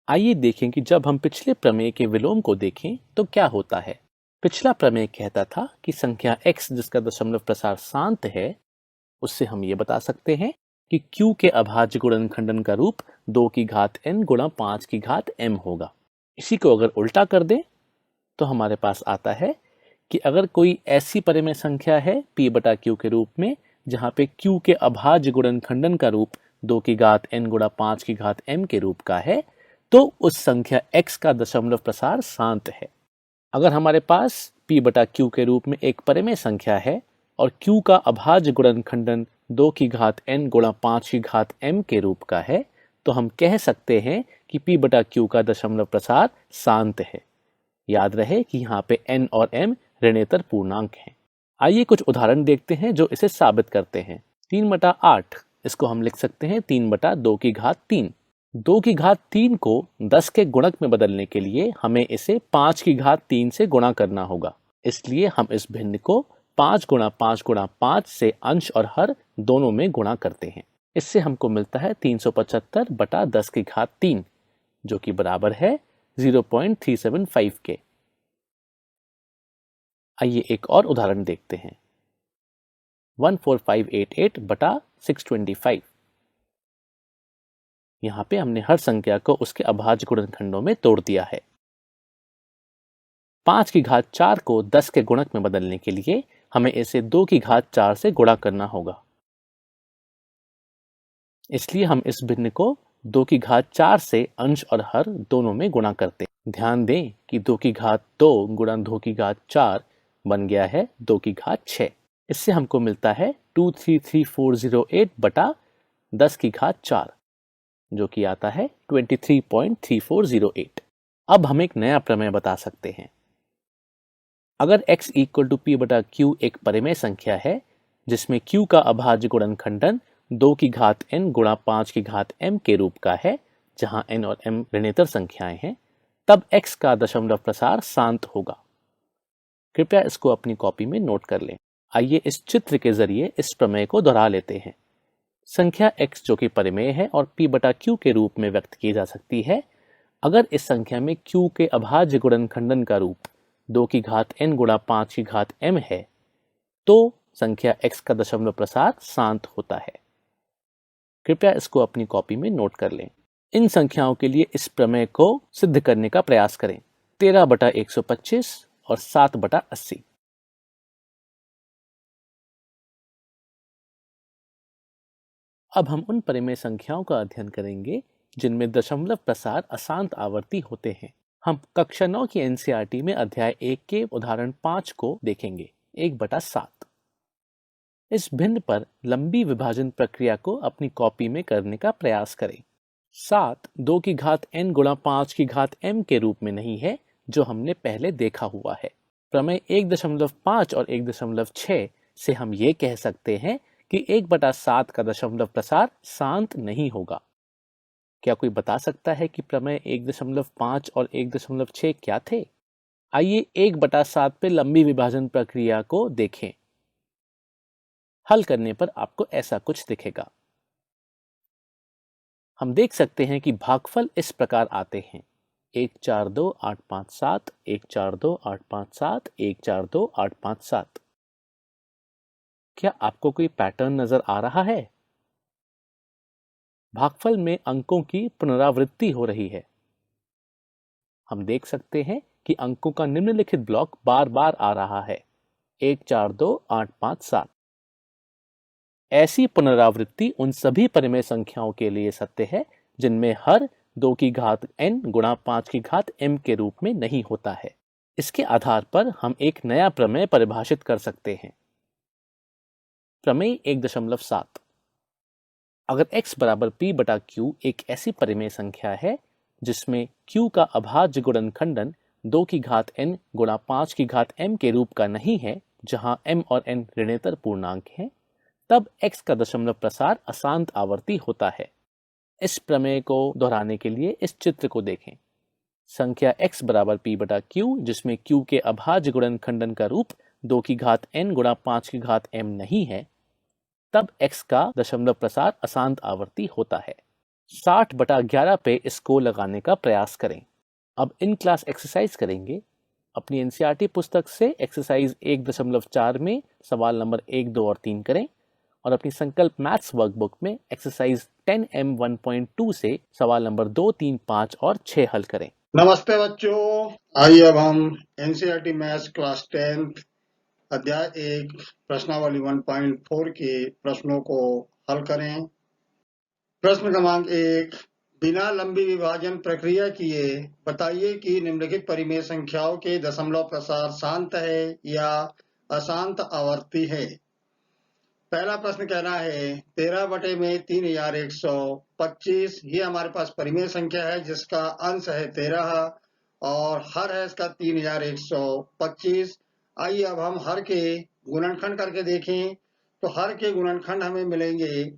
आइए देखें कि जब हम पिछले प्रमेय के विलोम को देखें तो क्या होता है। पिछला प्रमेय कहता था कि संख्या x जिसका दशमलव प्रसार शांत है, उससे हम ये बता सकते हैं कि q के अभाज्य गुणनखंडन का रूप 2 की घात n गुणा 5 की घात m होगा। इसी को अगर उल्टा कर दें तो हमारे पास आता है कि अगर कोई ऐसी परिमेय संख्या है p बटा q के रूप में जहां पे q के अभाज्य गुणनखंडन का रूप 2 की घात n गुणा 5 की घात m के रूप का है, तो उस संख्या x का दशमलव प्रसार शांत है। अगर हमारे पास p बटा q के रूप में एक परिमेय संख्या है और q का अभाज्य गुणनखंडन 2 की घात n गुणा 5 की घात m के रूप का है, तो हम कह सकते हैं कि p बटा q का दशमलव प्रसार शांत है। याद रहे कि यहाँ पे n और m ऋणेतर पूर्णांक हैं। आइए कुछ उदाहरण देखते हैं जो इसे साबित करते हैं। 3/8 इसको हम लिख सकते हैं 3/2 की घात 3। 2 की घात 3 को 10 के गुणक में बदलने के लिए हमें इसे 5 की घात 3 से गुणा करना होगा। इसलिए हम इस भिन्न को 5 गुणा 5 गुणा 5 से अंश और हर दोनों में गुणा करते हैं। इससे हमको मिलता है 375 बटा 10 की घात 3, जो कि बराबर है 0.375 के। आइए एक और उदाहरण देखते हैं। 14588 बटा 625। यहाँ पे हमने हर संख्या को उसके अभाज्य गुणनखंडों में तोड़ दिया है। 5 की घात 4 को 10 के गुणक में बदलने के लिए हमें इसे 2 की घात 4 से गुणा करना होगा। इसलिए हम इस भिन्न को 2 की घात 4 से अंश और हर दोनों में गुणा करते हैं। ध्यान दें कि 2 की घात 2 गुणा 2 की घात 4 बन गया है 2 की घात 6। इससे हमको मिलता है 233408 बटा 10 की घात 4, जो कि आता है 23.3408। अब हम एक नया प्रमेय बता सकते हैं। अगर x इक्वल टू p बटा q एक परिमेय संख्या है जिसमें q का अभाज्य गुणनखंडन 2 की घात n गुणा 5 की घात m के रूप का है, जहां n और m ऋणेतर संख्याएं हैं, तब x का दशमलव प्रसार शांत होगा। कृपया इसको अपनी कॉपी में नोट कर लें। आइए इस चित्र के जरिए इस प्रमेय को दोहरा लेते हैं। संख्या x जो कि परिमेय है और p बटा q के रूप में व्यक्त की जा सकती है। अगर इस संख्या में q के अभाज्य गुणनखंडन का रूप 2 की घात n गुणा 5 की घात m है, तो संख्या x का दशमलव प्रसार शांत होता है। कृपया इसको अपनी कॉपी में नोट कर लें। इन संख्याओं के लिए इस प्रमेय को सिद्ध करने का प्रयास करें। 13/125 और 7/80। अब हम उन परिमेय संख्याओं का अध्ययन करेंगे जिनमें दशमलव प्रसार अशांत आवर्ती होते हैं। हम कक्षा 9 की एनसीईआरटी में अध्याय 1 के उदाहरण 5 को देखेंगे, 1/7। इस भिन्न पर लंबी विभाजन प्रक्रिया को अपनी कॉपी में करने का प्रयास करें। 7 2 की घात n गुणा 5 की घात m के रूप में नहीं है, जो हमने पहले देखा हुआ है। प्रमेय 1.5 और 1.6 से हम ये कह सकते हैं कि 1/7 का दशमलव प्रसार शांत नहीं होगा। क्या कोई बता सकता है कि प्रमेय 1.5 और 1.6 क्या थे? आइए 1/7 पे लंबी विभाजन प्रक्रिया को देखें। हल करने पर आपको ऐसा कुछ दिखेगा। हम देख सकते हैं कि भागफल इस प्रकार आते हैं: 142857, 142857, 142857। क्या आपको कोई पैटर्न नजर आ रहा है? भागफल में अंकों की पुनरावृत्ति हो रही है। हम देख सकते हैं कि अंकों का निम्नलिखित ब्लॉक बार बार आ रहा है: 142857। ऐसी पुनरावृत्ति उन सभी परिमेय संख्याओं के लिए सत्य है जिनमें हर 2 की घात n गुणा 5 की घात m के रूप में नहीं होता है। इसके आधार पर हम एक नया प्रमेय परिभाषित कर सकते हैं। प्रमेय 1.7। अगर x बराबर p बटा q एक ऐसी परिमेय संख्या है जिसमें q का अभाज्य गुणनखंडन 2 की घात n गुणा 5 की घात m के रूप का नहीं है, जहां m और n ऋणेतर पूर्णांक हैं, तब x का दशमलव प्रसार अशांत आवर्ती होता है। इस प्रमेय को दोहराने के लिए इस चित्र को देखें। संख्या x बराबर p बटा q जिसमें q के अभाज्य गुणनखंडन का रूप 2 की घात n गुणा 5 की घात m नहीं है, तब x का दशमलव प्रसार अशांत आवर्ती होता है। 60/11 पे इसको लगाने का प्रयास करें। अब इन क्लास एक्सरसाइज करेंगे। अपनी एनसीईआरटी पुस्तक से एक्सरसाइज 1.4 में सवाल नंबर 1, 2 और 3 करें और अपनी संकल्प मैथ्स वर्कबुक में एक्सरसाइज 10M 1.2 से सवाल नंबर 2, 3, 5 और 6 हल करें। नमस्ते बच्चों, आइए अब हम एनसीईआरटी मैथ्स क्लास 10 अध्याय 1 प्रश्नावली 1.4 के प्रश्नों को हल करें। प्रश्न क्रमांक 1, बिना लंबी विभाजन प्रक्रिया किए बताइए कि निम्नलिखित परिमेय संख्याओं के दशमलव प्रसार शांत है या अशांत आवर्ती है। पहला प्रश्न कहना है 13/3125, ये हमारे पास परिमेय संख्या है जिसका अंश है 13 और हर है इसका 3125। आइए अब हम हर के गुणनखंड करके देखें तो हर के गुणनखंड हमें मिलेंगे।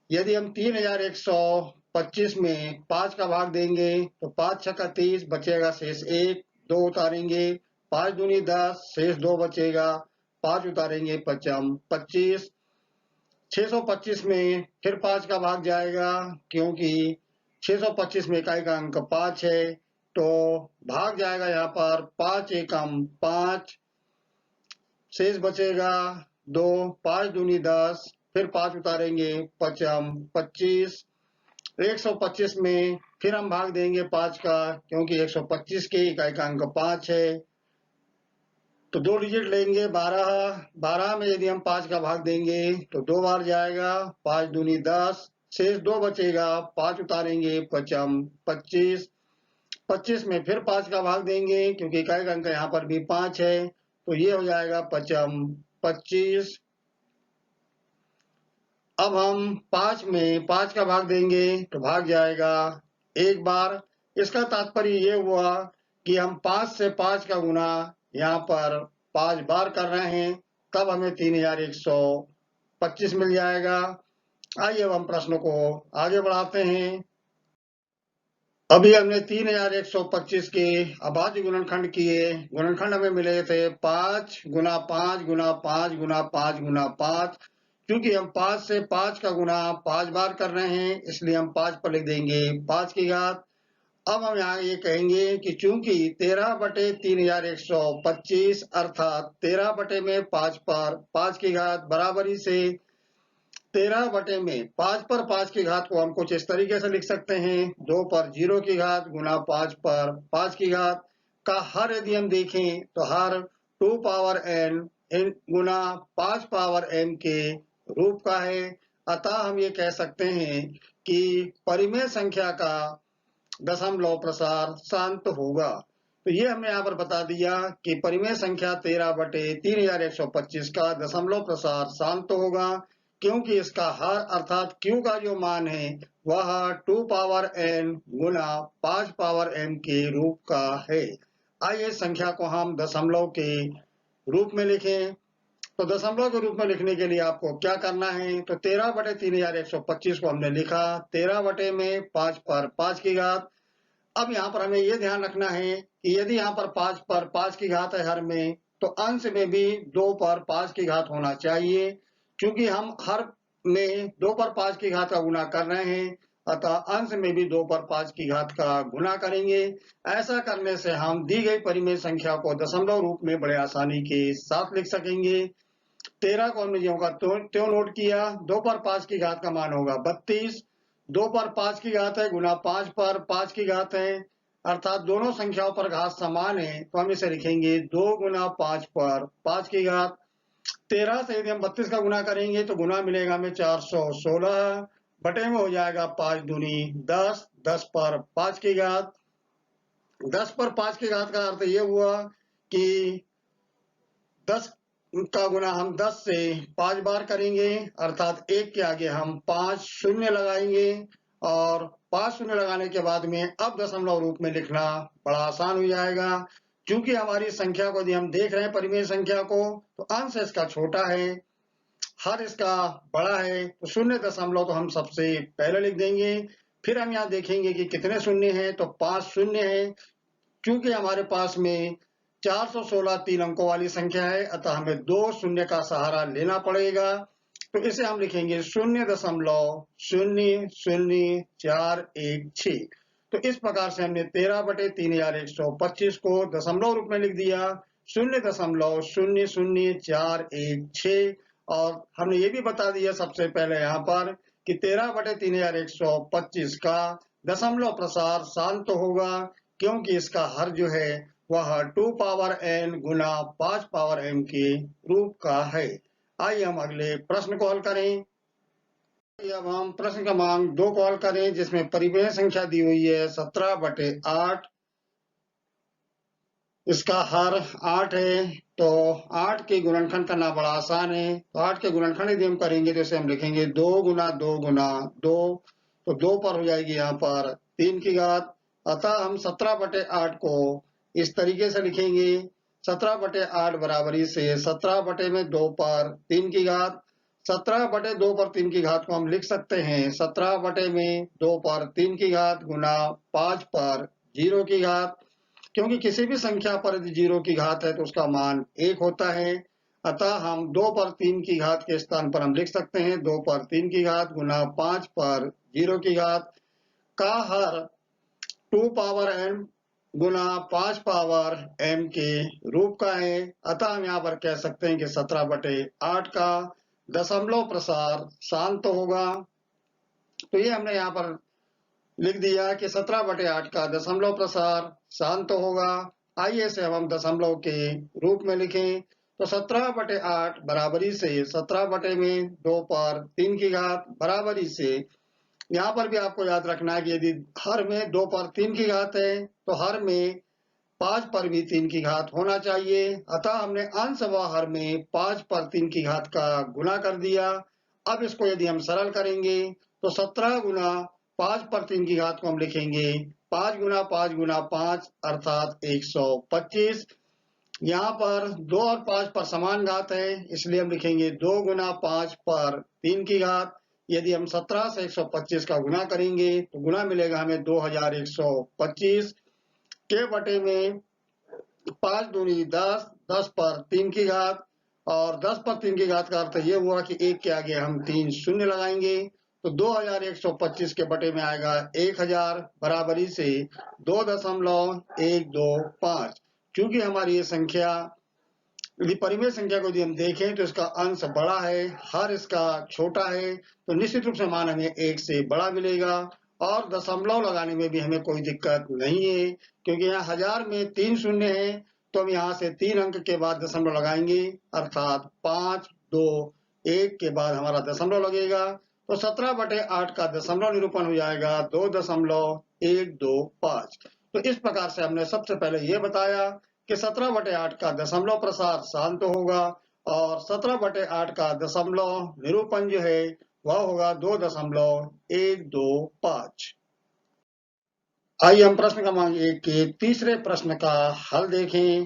यदि हम 3125 में 5 का भाग देंगे तो 5 छक्का 30 बचेगा, शेष 1, 2 उतारेंगे, 5 दूनी 10, शेष 2 बचेगा, 5 उतारेंगे, पचम 25। 625 में फिर 5 का भाग जाएगा क्योंकि 625 में इकाई का अंक 5 है, तो भाग जाएगा यहाँ पर 5 एकम 5, शेष बचेगा 2, 5 दूनी 10, फिर 5 उतारेंगे, पचम 25। 125 में फिर हम भाग देंगे 5 का क्योंकि 125 के इकाई का अंक 5 है, तो 2 डिजिट लेंगे 12 में यदि हम 5 का भाग देंगे तो 2 बार जाएगा, 5 दूनी 10, शेष 2 बचेगा, 5 उतारेंगे, पचम 25। 25 में फिर 5 का भाग देंगे क्योंकि इकाई का अंक यहाँ पर भी 5 है, तो ये हो जाएगा पचम 25। अब हम 5 में 5 का भाग देंगे तो भाग जाएगा एक बार। इसका तात्पर्य ये हुआ कि हम 5 से 5 का गुना यहाँ पर 5 बार कर रहे हैं, तब हमें 3125 मिल जाएगा। आइए अब हम प्रश्न को आगे बढ़ाते हैं। अभी हमने 3125 के अभाज्य गुणनखंड किए। गुणनखंड हमें मिले थे 5 गुना 5 गुना 5 गुना 5 गुना 5। क्योंकि हम 5 से 5 का गुना 5 बार कर रहे हैं इसलिए हम 5 पर लिख देंगे 5 की घात। अब हम यहाँ ये कहेंगे कि चूंकि 13/3125 अर्थात 13 बटे में 5 पर 5 की घात बराबरी से 13 बटे में 5 पर 5 की घात को हम कुछ इस तरीके से लिख सकते हैं, 2 पर 0 की घात गुना 5 पर 5 की घात का हर यदि हम देखें तो हर 2 पावर n गुना 5 पावर m के रूप का है। अतः हम ये कह सकते हैं कि परिमेय संख्या का दशमलव प्रसार शांत होगा। तो ये हमने यहाँ पर बता दिया कि परिमेय संख्या 13/3125 का दशमलव प्रसार शांत होगा क्योंकि इसका हर अर्थात q का जो मान है वह 2 पावर n गुना 5 पावर m के रूप का है। आइए संख्या को हम दशमलव के रूप में लिखें। तो दशमलव के रूप में लिखने के लिए आपको क्या करना है, तो 13/3125 को हमने लिखा 13 बटे में 5 पर 5 की घात। अब यहाँ पर हमें ये ध्यान रखना है कि यदि यहाँ पर 5 पर 5 की घात है हर में, तो अंश में भी 2 पर 5 की घात होना चाहिए। क्योंकि हम हर में 2 पर 5 की घात का गुना कर रहे हैं, अतः अंश में भी 2 पर 5 की घात का गुना करेंगे। ऐसा करने से हम दी गई परिमेय संख्या को दशमलव रूप में बड़े आसानी के साथ लिख सकेंगे। 13 को हमने ज्यों का त्यों नोट किया, 2 पर 5 की घात का मान होगा 32, 2 पर 5 की घात है गुना 5 पर 5 की घात है, अर्थात दोनों संख्याओं पर घात समान है, तो हम इसे लिखेंगे 2 गुना 5 पर 5 की घात। 13 से यदि हम 32 का गुना करेंगे तो गुना मिलेगा हमें 416, बटे में हो जाएगा 5 दूनी 10, 10 पर 5 की घात। 10 पर 5 की घात का अर्थ ये हुआ कि 10 का गुना हम 10 से 5 बार करेंगे, अर्थात 1 के आगे हम 5 शून्य लगाएंगे और 5 शून्य लगाने के बाद में अब दशमलव रूप में लिखना बड़ा आसान हो जाएगा। क्योंकि हमारी संख्या को यदि हम देख रहे हैं परिमेय संख्या को, तो अंश इसका छोटा है, हर इसका बड़ा है, तो 0 तो हम सबसे पहले लिख देंगे। फिर हम यहाँ देखेंगे कि कितने शून्य हैं, तो 5 शून्य है। क्योंकि हमारे पास में 416 3 अंकों वाली संख्या है, अतः हमें 2 शून्य का सहारा लेना पड़ेगा। तो इसे हम लिखेंगे 0.00416। तो इस प्रकार से हमने 13/3125 को दशमलव रूप में लिख दिया 0.00416। और हमने ये भी बता दिया सबसे पहले यहाँ पर कि 13/3125 का दशमलव प्रसार शांत होगा, क्योंकि इसका हर जो है वह 2 पावर n गुना 5 पावर m के रूप का है। आइए हम अगले प्रश्न को हल करें। अब हम प्रश्न क्रमांक 2 को हल करें, जिसमें परिमेय संख्या दी हुई है 17/8। इसका हर 8 है। तो 8 के गुणनखंड करना बड़ा आसान है। तो 8 के गुणनखंड यदि हम करेंगे तो इसे हम लिखेंगे 2 गुना 2 गुना 2। तो 2 पर हो जाएगी यहाँ पर 3 की घात। अतः हम 17/8 को इस तरीके से लिखेंगे 17/8 बराबरी से 17/2 पर 3 की घात। 17/2 पर 3 की घात को हम लिख सकते हैं 17/2 पर 3 की घात गुना 5 पर 0 की घात। क्योंकि किसी भी संख्या पर यदि 0 की घात है तो उसका मान 1 होता है। अतः हम 2 पर 3 की घात के स्थान पर हम लिख सकते हैं 2 पर 3 की घात गुना 5 पर 0 की घात का हर 2 पावर m गुना 5 पावर m के रूप का है। अतः हम यहाँ पर कह सकते हैं कि 17/8 का दशमलव प्रसार शांत होगा। तो ये हमने यहाँ पर लिख दिया कि 17/8 का दशमलव प्रसार शांत होगा। आइए इसे हम दशमलव के रूप में लिखें। तो 17/8 बराबरी से 17/2 पर 3 की घात बराबरी से, यहाँ पर भी आपको याद रखना है कि यदि हर में 2 पर 3 की घात है तो हर में 5 पर भी 3 की घात होना चाहिए। अतः हमने अंश व हर में 5 पर 3 की घात का गुना कर दिया। अब इसको यदि हम सरल करेंगे तो 17 गुना 5 पर 3 की घात को हम लिखेंगे 5 गुना 5 गुना 5 अर्थात 125। यहाँ पर 2 और 5 पर समान घात है, इसलिए हम लिखेंगे 2 गुना 5 पर 3 की घात। यदि हम 17 से 125 का गुना करेंगे तो गुना मिलेगा हमें 2125 के बटे में 5 दूनी 10, 10 पर 3 की घात। और 10 पर 3 की घात का अर्थ ये हुआ कि 1 के आगे हम 3 शून्य लगाएंगे। तो 2125 के बटे में आएगा 1000 बराबरी से 2.125। चूंकि हमारी ये संख्या यदि परिमेय संख्या को यदि हम देखें तो इसका अंश बड़ा है, हर इसका छोटा है, तो निश्चित रूप से मान हमें 1 से बड़ा मिलेगा। और दशमलव लगाने में भी हमें कोई दिक्कत नहीं है, क्योंकि यहाँ 1000 में 3 शून्य है। तो हम यहाँ से 3 अंक के बाद दशमलव लगाएंगे, अर्थात 5, 2, 1 के बाद हमारा दशमलव लगेगा। तो 17/8 का दशमलव निरूपण हो जाएगा 2.125। तो इस प्रकार से हमने सबसे पहले ये बताया कि 17/8 का दशमलव प्रसार शांत होगा और 17/8 का दशमलव निरूपण जो है वह होगा 2.125। आइए हम प्रश्न क्रमांक 1 के तीसरे प्रश्न का हल देखें।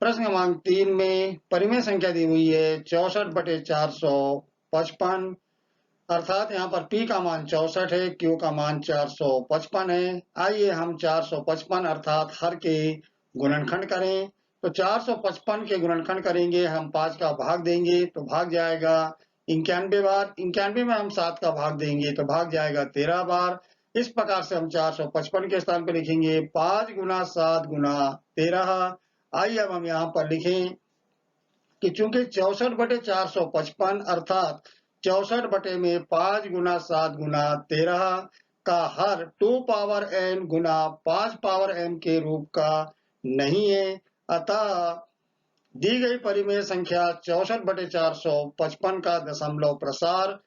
प्रश्न क्रमांक 3 में परिमेय संख्या दी हुई है 64/455, अर्थात यहाँ पर P का मान 64 है, Q का मान 455 है। आइए हम 455 अर्थात हर के गुणनखंड करें। तो 455 के गुणनखंड करेंगे, हम 5 का भाग देंगे तो भाग जाएगा 91 बार। 91 में हम 7 का भाग देंगे तो भाग जाएगा 13 बार। इस प्रकार से हम 455 के स्थान पर लिखेंगे 5 गुना 7 गुना 13। आइए अब हम यहाँ पर लिखें कि चूंकि 64/455 अर्थात 64 बटे में 5 गुना 7 गुना 13 का हर 2 पावर n गुना 5 पावर m के रूप का नहीं है। अतः दी गई परिमेय संख्या 64/455 का दशमलव प्रसार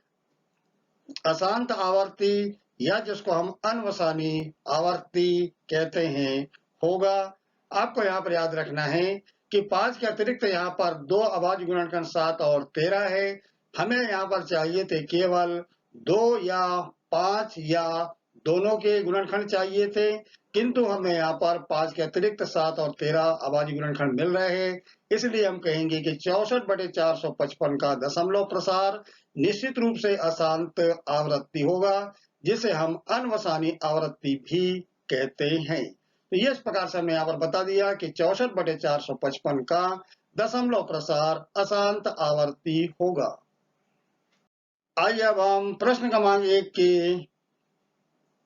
अशांत आवर्ती या जिसको हम अनवसानी आवर्ती कहते हैं होगा। आपको यहाँ पर याद रखना है कि 5 के अतिरिक्त यहाँ पर 2 अभाज्य गुणनखंड 7 और 13 है। हमें यहाँ पर चाहिए थे केवल 2 या 5 या दोनों के गुणनखंड चाहिए थे, किंतु हमें यहाँ पर 5 के अतिरिक्त 7 और 13 अभाज्य गुणनखंड मिल रहे हैं। इसलिए हम कहेंगे कि 64/455 का दशमलव प्रसार निश्चित रूप से अशांत आवृत्ति होगा, जिसे हम अनवसानी आवृत्ति भी कहते हैं। तो ये इस प्रकार से हमने यहाँ पर बता दिया कि 64/455 का दशमलव प्रसार अशांत आवर्ती होगा। आइए अब हम प्रश्न क्रमांक 1 के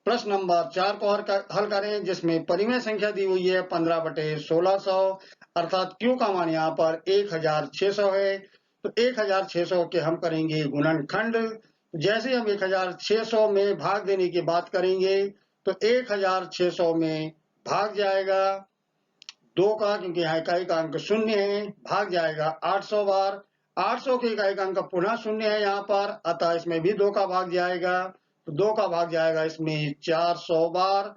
प्रश्न नंबर 4 को हल करें, जिसमें परिमेय संख्या दी हुई है 15/1600, अर्थात Q का मान यहाँ पर 1600 है। तो 1600 के हम करेंगे गुणनखंड। जैसे हम 1600 में भाग देने की बात करेंगे तो 1600 में भाग जाएगा 2 का, क्योंकि यहाँ इकाई का अंक 0 है, भाग जाएगा 800 बार। 800 के इकाई का अंक पुनः 0 है यहाँ पर, अतः इसमें भी 2 का भाग जाएगा। तो 2 का भाग जाएगा इसमें 400 बार।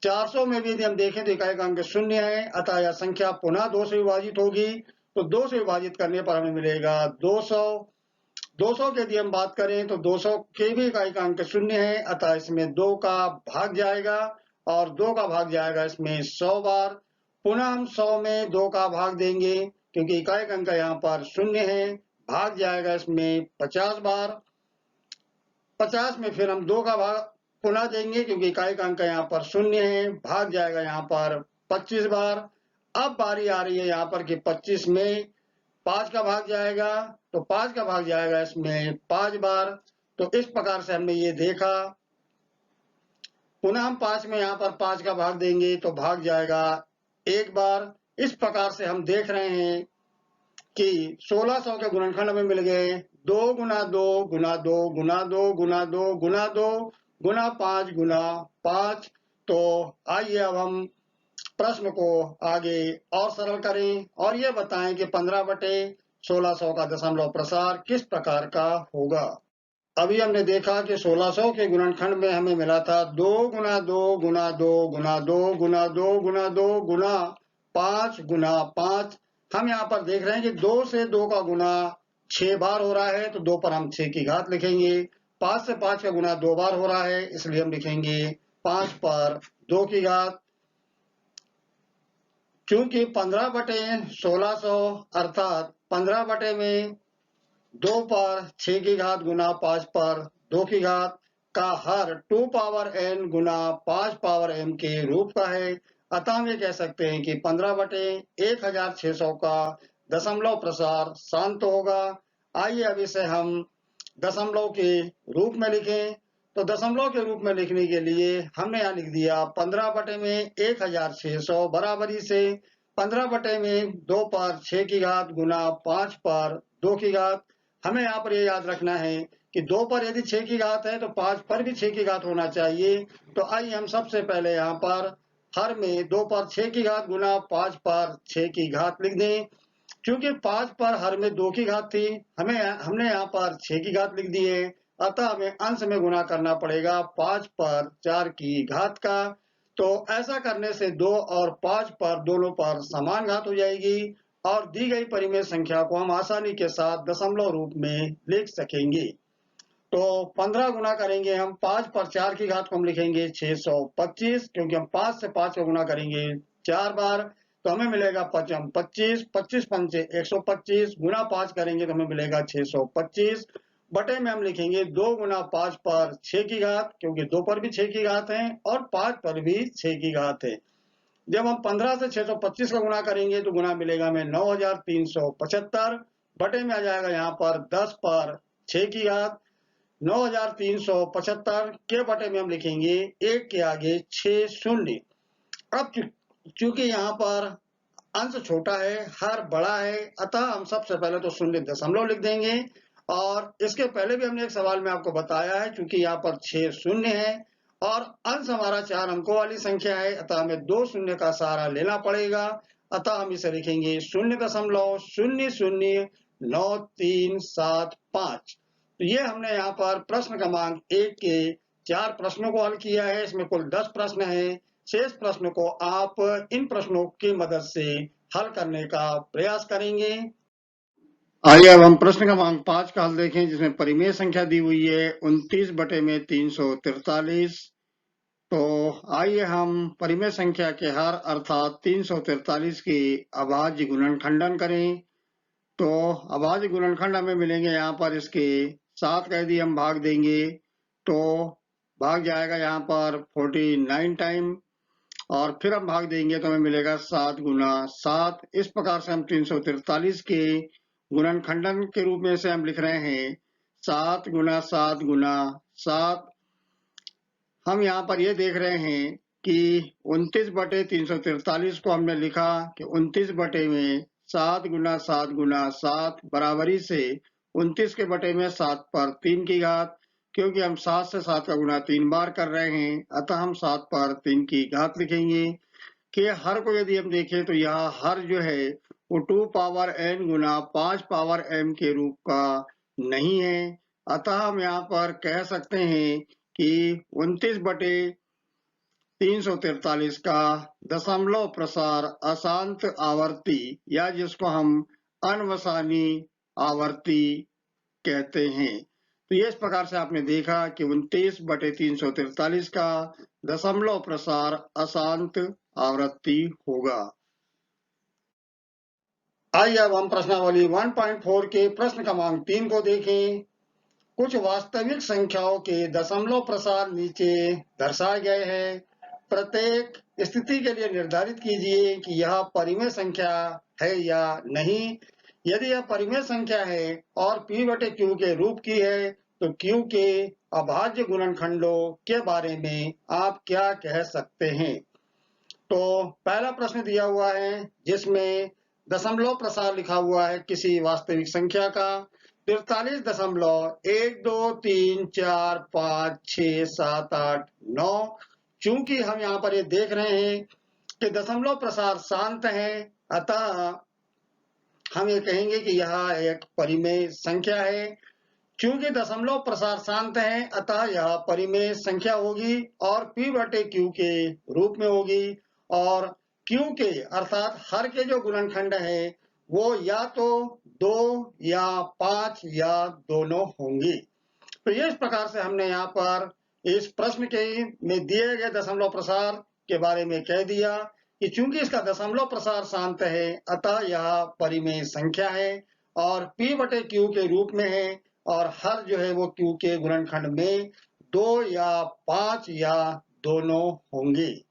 400 में भी यदि हम देखें तो इकाई का अंक 0 है, अतः यह संख्या पुनः 2 से विभाजित होगी। तो 2 से विभाजित करने पर हमें मिलेगा 200। 200 की यदि हम बात करें तो 200 के भी इकाई का अंक 0 है, अतः इसमें 2 का भाग जाएगा और 2 का भाग जाएगा इसमें 100 बार। पुनः हम 100 में 2 का भाग देंगे, क्योंकि इकाई का अंक यहाँ पर 0 है, भाग जाएगा इसमें 50 बार। 50 में फिर हम 2 का भाग पुनः देंगे, क्योंकि इकाई का अंक यहाँ पर 0 है, भाग जाएगा यहाँ पर 25 बार। अब बारी आ रही है यहाँ पर कि 25 में 5 का भाग जाएगा, तो 5 का भाग जाएगा इसमें 5 बार। तो इस प्रकार से हमने ये देखा। पुनः हम 5 में यहाँ पर 5 का भाग देंगे तो भाग जाएगा 1 बार। इस प्रकार से हम देख रहे हैं कि 1600 के गुणनखंड हमें मिल गए 2 गुना 2 गुना 2 गुना 2 गुना 2 गुना 2 गुना 5 गुना 5। तो आइए अब हम प्रश्न को आगे और सरल करें और ये बताएं कि 15/1600 का दशमलव प्रसार किस प्रकार का होगा। अभी हमने देखा कि 1600 के गुणनखंड में हमें मिला था 2 गुना 2 गुना 2 गुना 2 गुना 2 गुना 2 गुना 5 गुना 5। हम यहाँ पर देख रहे हैं कि 2 से 2 का गुना 6 बार हो रहा है, तो 2 पर हम 6 की घात लिखेंगे। 5 से 5 का गुना 2 बार हो रहा है, इसलिए हम लिखेंगे 5 पर 2 की घात। क्योंकि 15/1600 अर्थात 15 में 2 पर 6 की घात गुना 5 पर 2 की घात का हर 2 पावर n गुना 5 पावर m के रूप का है। अतः हम ये कह सकते हैं कि 15/1600 का दशमलव प्रसार शांत होगा। आइए अब इसे हम दशमलव के रूप में लिखें। तो दशमलव के रूप में लिखने के लिए हमने यहाँ लिख दिया 15 में 1600 बराबरी से 15 में 2 पर 6 की घात गुना 5 पर 2 की घात। हमें यहाँ पर ये याद रखना है कि 2 पर यदि 6 की घात है तो 5 पर भी 6 की घात होना चाहिए। तो आइए हम सबसे पहले यहाँ पर हर में 2 पर 6 की घात गुना 5 पर 6 की घात लिख दें। क्योंकि 5 पर हर में 2 की घात थी, हमने यहाँ पर 6 की घात लिख दी है, अतः हमें अंश में गुणा करना पड़ेगा 5 पर 4 की घात का। तो ऐसा करने से 2 और 5 पर दोनों पर समान घात हो जाएगी और दी गई परिमेय संख्या को हम आसानी के साथ दशमलव रूप में लिख सकेंगे। तो 15 गुना करेंगे हम 5 पर 4 की घात को हम लिखेंगे 625, क्योंकि हम 5 से 5 को गुना करेंगे 4 बार। तो हमें मिलेगा 25, 25 पंचे 125 गुना 5 करेंगे तो हमें मिलेगा 625। बटे में हम लिखेंगे 2 गुना 5 पर 6 की घात, क्योंकि 2 पर भी 6 की घात है और 5 पर भी 6 की घात है। जब हम 15 से 625 का गुणा करेंगे तो गुना मिलेगा हमें 9375। बटे में आ जाएगा यहाँ पर 10 पर 6 की घात। 9375 के बटे में हम लिखेंगे 1 के आगे 6 शून्य। अब चूंकि यहाँ पर अंश छोटा है, हर बड़ा है, अतः हम सबसे पहले तो शून्य दशमलव लिख देंगे। और इसके पहले भी हमने एक सवाल में आपको बताया है, चूंकि यहाँ पर 6 शून्य है और अंश हमारा 4 अंकों वाली संख्या है, अतः हमें 2 शून्य का सहारा लेना पड़ेगा। अतः हम इसे लिखेंगे 0.009375। तो ये हमने यहाँ पर प्रश्न क्रमांक 1 के 4 प्रश्नों को हल किया है। इसमें कुल 10 प्रश्न हैं। शेष प्रश्न को आप इन प्रश्नों की मदद से हल करने का प्रयास करेंगे। आइए अब हम प्रश्न क्रमांक 5 का हल देखें, जिसमें परिमेय संख्या दी हुई है 29/343। तो आइए हम परिमेय संख्या के हर अर्थात 343 की अभाज्य गुणनखंडन करें। तो अभाज्य गुणनखंड हमें मिलेंगे यहाँ पर इसके 7 का यदि हम भाग देंगे तो भाग जाएगा यहाँ पर 49 टाइम और फिर हम भाग देंगे तो हमें मिलेगा 7 गुना 7। इस प्रकार से हम 343 के गुणनखंडन के रूप में से हम लिख रहे हैं 7 गुना 7 गुना 7। हम यहाँ पर ये देख रहे हैं कि 29/343 को हमने लिखा कि 29 बटे में 7 गुना 7 गुना 7 बराबरी से 29 के बटे में 7 पर 3 की घात, क्योंकि हम 7 से 7 का गुना 3 बार कर रहे हैं, अतः हम 7 पर 3 की घात लिखेंगे। कि हर को यदि हम देखें तो यह हर जो है वो 2 पावर n गुना 5 पावर m के रूप का नहीं है, अतः हम यहाँ पर कह सकते हैं कि 29/343 का दशमलव प्रसार अशांत आवर्ती या जिसको हम अनवसानी आवर्ती कहते हैं। तो ये इस प्रकार से आपने देखा कि 29/343 का दशमलव प्रसार अशांत आवृत्ति होगा। आइए अब हम प्रश्नावली 1.4 के प्रश्न क्रमांक 3 को देखें। कुछ वास्तविक संख्याओं के दशमलव प्रसार नीचे दर्शाए गए हैं। प्रत्येक स्थिति के लिए निर्धारित कीजिए कि यह परिमेय संख्या है या नहीं। यदि यह परिमेय संख्या है और P/Q के रूप की है तो Q के अभाज्य गुणनखंडों के बारे में आप क्या कह सकते हैं। तो पहला प्रश्न दिया हुआ है जिसमें दशमलव प्रसार लिखा हुआ है किसी वास्तविक संख्या का 43.123456789। चूंकि हम यहाँ पर ये देख रहे हैं कि दशमलव प्रसार शांत है, अतः हम ये कहेंगे कि यह एक परिमेय संख्या है। चूंकि दशमलव प्रसार शांत है, अतः यह परिमेय संख्या होगी और P/Q के रूप में होगी, और Q के अर्थात हर के जो गुणनखंड है वो या तो 2 या 5 या दोनों होंगे। तो ये इस प्रकार से हमने यहाँ पर इस प्रश्न के में दिए गए दशमलव प्रसार के बारे में कह दिया कि चूंकि इसका दशमलव प्रसार शांत है, अतः यह परिमेय संख्या है और P/Q के रूप में है, और हर जो है वो Q के गुणनखंड में 2 या 5 या दोनों होंगे।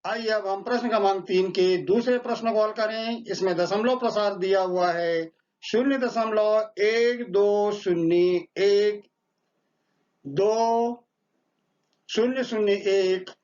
आइए अब हम प्रश्न क्रमांक 3 के दूसरे प्रश्न को हल करें। इसमें दशमलव प्रसार दिया हुआ है 0.1201 2001 2000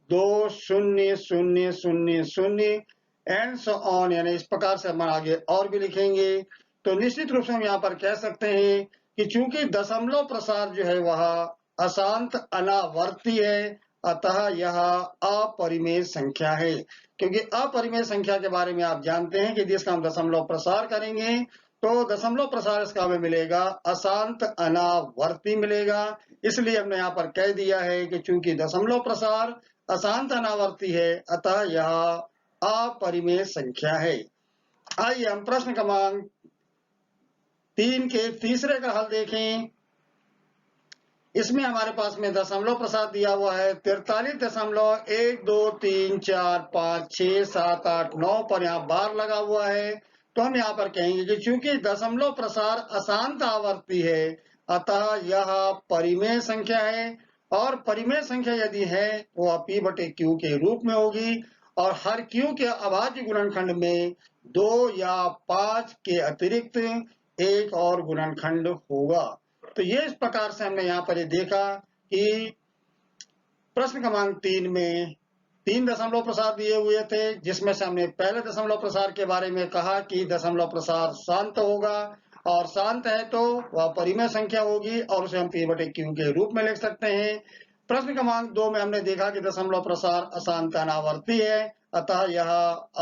2000 एंड सो ऑन, यानी इस प्रकार से हम आगे और भी लिखेंगे। तो निश्चित रूप से हम यहाँ पर कह सकते हैं कि चूंकि दशमलव प्रसार जो है वह अशांत अनावर्ती है, अतः यह अपरिमेय संख्या है। क्योंकि अपरिमेय संख्या के बारे में आप जानते हैं कि जिसका हम दशमलव प्रसार करेंगे तो दशमलव प्रसार इसका हमें मिलेगा अशांत अनावर्ती मिलेगा। इसलिए हमने यहाँ पर कह दिया है कि चूंकि दशमलव प्रसार अशांत अनावर्ती है, अतः यह अपरिमेय संख्या है। आइए हम प्रश्न क्रमांक 3 के तीसरे का हल देखें। इसमें हमारे पास में दशमलव प्रसार दिया हुआ है 43.123456789 पर यहाँ बार लगा हुआ है। तो हम यहाँ पर कहेंगे कि चूंकि दशमलव प्रसार अशांत आवर्ती है, अतः यह परिमेय संख्या है, और परिमेय संख्या यदि है वह P/Q के रूप में होगी, और हर Q के अभाज्य गुणनखंड में 2 या 5 के अतिरिक्त एक और गुणनखंड होगा। तो ये इस प्रकार से हमने यहाँ पर ये देखा कि प्रश्न क्रमांक 3 में 3 दशमलव प्रसार दिए हुए थे, जिसमें से हमने पहले दशमलव प्रसार के बारे में कहा कि दशमलव प्रसार शांत होगा, और शांत है तो वह परिमेय संख्या होगी और उसे हम P/Q के रूप में लिख सकते हैं। प्रश्न क्रमांक 2 में हमने देखा कि दशमलव प्रसार अशांत अनावर्ती है, अतः यह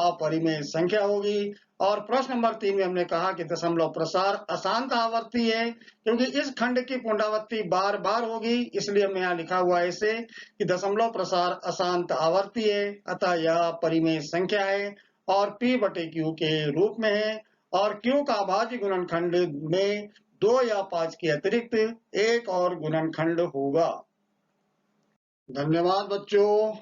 अपरिमेय संख्या होगी, और प्रश्न नंबर 3 में हमने कहा कि दशमलव प्रसार अशांत आवर्ती है, क्योंकि इस खंड की पुनरावृत्ति बार बार होगी, इसलिए हमने यहाँ लिखा हुआ है इसे कि दशमलव प्रसार अशांत आवर्ती है, अतः यह परिमेय संख्या है और P/Q के रूप में है, और Q का अभाज्य गुणनखंड में 2 या 5 के अतिरिक्त एक और गुणनखंड होगा। धन्यवाद बच्चों।